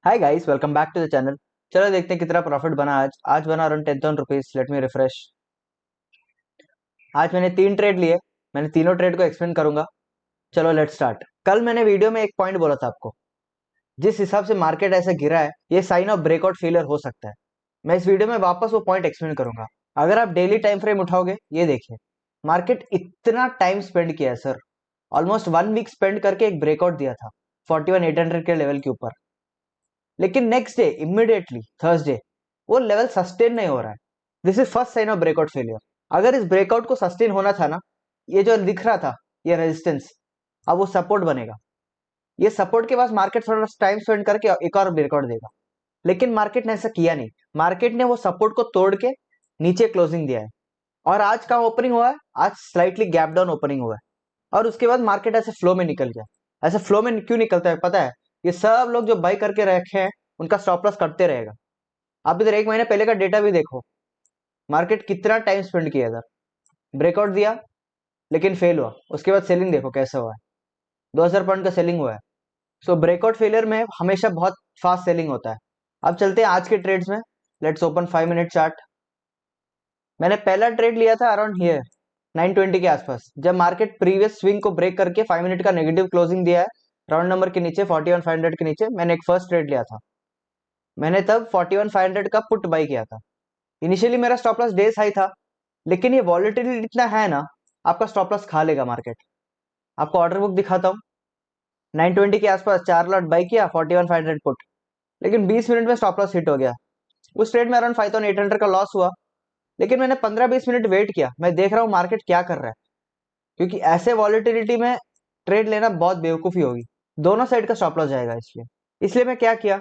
Hi guys, welcome back to the channel. चलो देखते हैं कितना प्रॉफिट बना आज बना around 10,000 rupees. Let me refresh. आज मैंने 3 ट्रेड लिए। मैंने तीनों ट्रेड को एक्सप्लेन करूंगा। चलो लेट स्टार्ट। कल मैंने वीडियो में एक पॉइंट बोला था आपको, जिस हिसाब से मार्केट ऐसे गिरा है ये साइन ऑफ ब्रेकआउट फेलियर हो सकता है। मैं इस वीडियो में वापस वो पॉइंट एक्सप्लेन करूंगा। अगर आप डेली टाइम फ्रेम उठाओगे, ये देखिए मार्केट इतना टाइम स्पेंड किया है सर। ऑलमोस्ट 1 वीक स्पेंड करके एक ब्रेकआउट दिया था 41,800 के लेवल के ऊपर। लेकिन नेक्स्ट डे इमीडिएटली थर्सडे वो लेवल सस्टेन नहीं हो रहा है। This is first sign of breakout failure. अगर इस ब्रेकआउट को सस्टेन होना था ना, ये जो दिख रहा था ये रेजिस्टेंस, अब वो सपोर्ट बनेगा। ये सपोर्ट के पास मार्केट थोड़ा टाइम स्पेंड करके एक और ब्रेकआउट देगा। लेकिन मार्केट ने ऐसा किया नहीं। मार्केट ने वो सपोर्ट को तोड़ के नीचे क्लोजिंग दिया है। और आज का ओपनिंग हुआ है, आज स्लाइटली गैप डाउन ओपनिंग हुआ है। और उसके बाद मार्केट ऐसे फ्लो में निकल गया। ऐसे फ्लो में क्यों निकलता है पता है? ये सब लोग जो बाई करके रखे हैं उनका स्टॉप लॉस कटते रहेगा। आप इधर 1 महीने पहले का डेटा भी देखो, मार्केट कितना टाइम स्पेंड किया इधर। ब्रेकआउट दिया लेकिन फेल हुआ। उसके बाद सेलिंग देखो कैसा हुआ है, 2,000 पॉइंट का सेलिंग हुआ है। सो ब्रेकआउट फेलियर में हमेशा बहुत फास्ट सेलिंग होता है। अब चलते हैं आज के ट्रेड्स में। Let's open 5 minute chart. मैंने पहला ट्रेड लिया था अराउंड हियर 920 के आसपास, जब मार्केट प्रीवियस स्विंग को ब्रेक करके 5 मिनट का नेगेटिव क्लोजिंग दिया है राउंड नंबर के नीचे 41,500 के नीचे। मैंने एक फर्स्ट ट्रेड लिया था। मैंने तब 41,500 का पुट बाई किया था। इनिशियली मेरा स्टॉप लॉस डेज हाई था, लेकिन ये वॉलेटिलिटी इतना है ना, आपका स्टॉप लॉस खा लेगा मार्केट। आपको ऑर्डर बुक दिखाता हूँ। 920 के आसपास 4 लॉट बाई किया, 41,500 पुट। लेकिन 20 मिनट में स्टॉप लॉस हिट हो गया। उस ट्रेड में अराउंड 5,800 का लॉस हुआ। लेकिन मैंने 15-20 मिनट वेट किया। मैं देख रहा हूँ मार्केट क्या कर रहा है, क्योंकि ऐसे वॉलेटिलिटी में ट्रेड लेना बहुत बेवकूफ़ी होगी। दोनों साइड का स्टॉप लॉस जाएगा। इसलिए मैं क्या किया,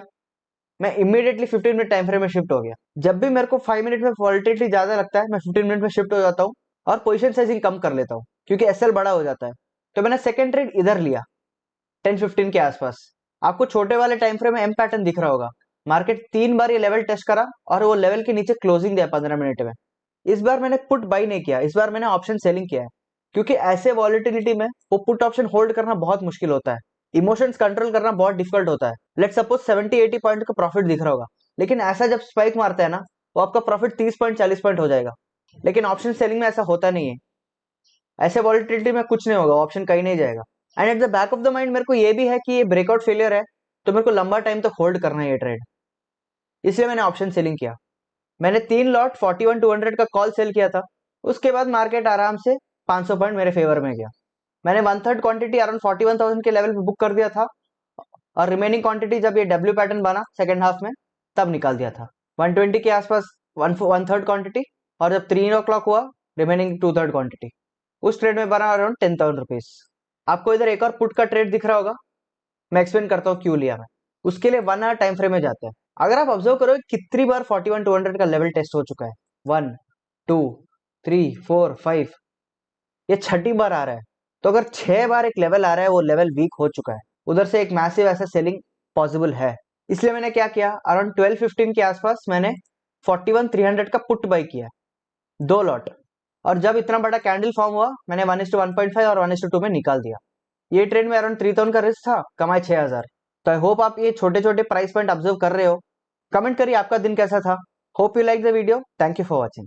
मैं इमीडिएटली 15 मिनट टाइम फ्रेम में शिफ्ट हो गया। जब भी मेरे को 5 मिनट में वॉलेटिलिटी ज्यादा लगता है, मैं 15 मिनट में शिफ्ट हो जाता हूँ और पोजीशन साइजिंग कम कर लेता हूँ, क्योंकि एसएल बड़ा हो जाता है। तो मैंने सेकंड ट्रेड इधर लिया 10-15 के आसपास। आपको छोटे वाले टाइम फ्रेम में एम पैटर्न दिख रहा होगा। मार्केट 3 बार ये लेवल टेस्ट करा और वो लेवल के नीचे क्लोजिंग दिया 15 मिनट में। इस बार मैंने पुट बाई नहीं किया, इस बार मैंने ऑप्शन सेलिंग किया है। क्योंकि ऐसे वॉलेटिलिटी में वो पुट ऑप्शन होल्ड करना बहुत मुश्किल होता है। इमोशंस कंट्रोल करना बहुत डिफिकल्ट होता है। लेट सपोज 70-80 पॉइंट का प्रॉफिट दिख रहा होगा, लेकिन ऐसा जब स्पाइक मारता है ना, वो आपका प्रॉफिट 30 पॉइंट 40 पॉइंट हो जाएगा। लेकिन ऑप्शन सेलिंग में ऐसा होता नहीं है। ऐसे वॉलेटिलिटी में कुछ नहीं होगा, ऑप्शन कहीं नहीं जाएगा। And at the back of the mind मेरे को ये भी है कि ये ब्रेकआउट फेलियर है, तो मेरे को लंबा टाइम तक होल्ड करना है ये ट्रेड। इसलिए मैंने ऑप्शन सेलिंग किया। मैंने 3 लॉट 41,200 का कॉल सेल किया था। उसके बाद मार्केट आराम से 500 पॉइंट मेरे फेवर में गया। मैंने 1/3 क्वांटिटी अराउंड 41,000 के लेवल पे बुक कर दिया था, और रिमेनिंग क्वांटिटी जब ये डब्ल्यू पैटर्न बना सेकंड हाफ में तब निकाल दिया था 120 के आसपास। 1/3 क्वांटिटी, और जब 3 o'clock हुआ रिमेनिंग 2/3 क्वांटिटी। उस ट्रेड में बना अराउंड 10,000 रुपीज। आपको इधर एक और पुट का ट्रेड दिख रहा होगा। मैं एक्सप्लेन करता हूँ क्यों लिया मैं। उसके लिए 1 आवर टाइम फ्रेम में जाते हैं। अगर आप ऑब्जर्व करो कितनी बार 41,200 का लेवल टेस्ट हो चुका है, 1, 2, 3, 4, 5, ये छठी बार आ रहा है। तो अगर 6 बार एक लेवल आ रहा है, वो लेवल वीक हो चुका है। उधर से एक मैसिव ऐसा सेलिंग पॉसिबल है। इसलिए मैंने क्या किया, अराउंड 12-15 के आसपास मैंने 41,300 का पुट बाई किया, 2 लॉट। और जब इतना बड़ा कैंडल फॉर्म हुआ, मैंने 1:1.5 और 1:2 में निकाल दिया। ये ट्रेड में अराउंड 3,000 का रिस्क था, कमाए 6,000। तो आई होप आप ये छोटे छोटे प्राइस पॉइंट ऑब्जर्व कर रहे हो। कमेंट करिए आपका दिन कैसा था। Hope you like the video. Thank you for watching.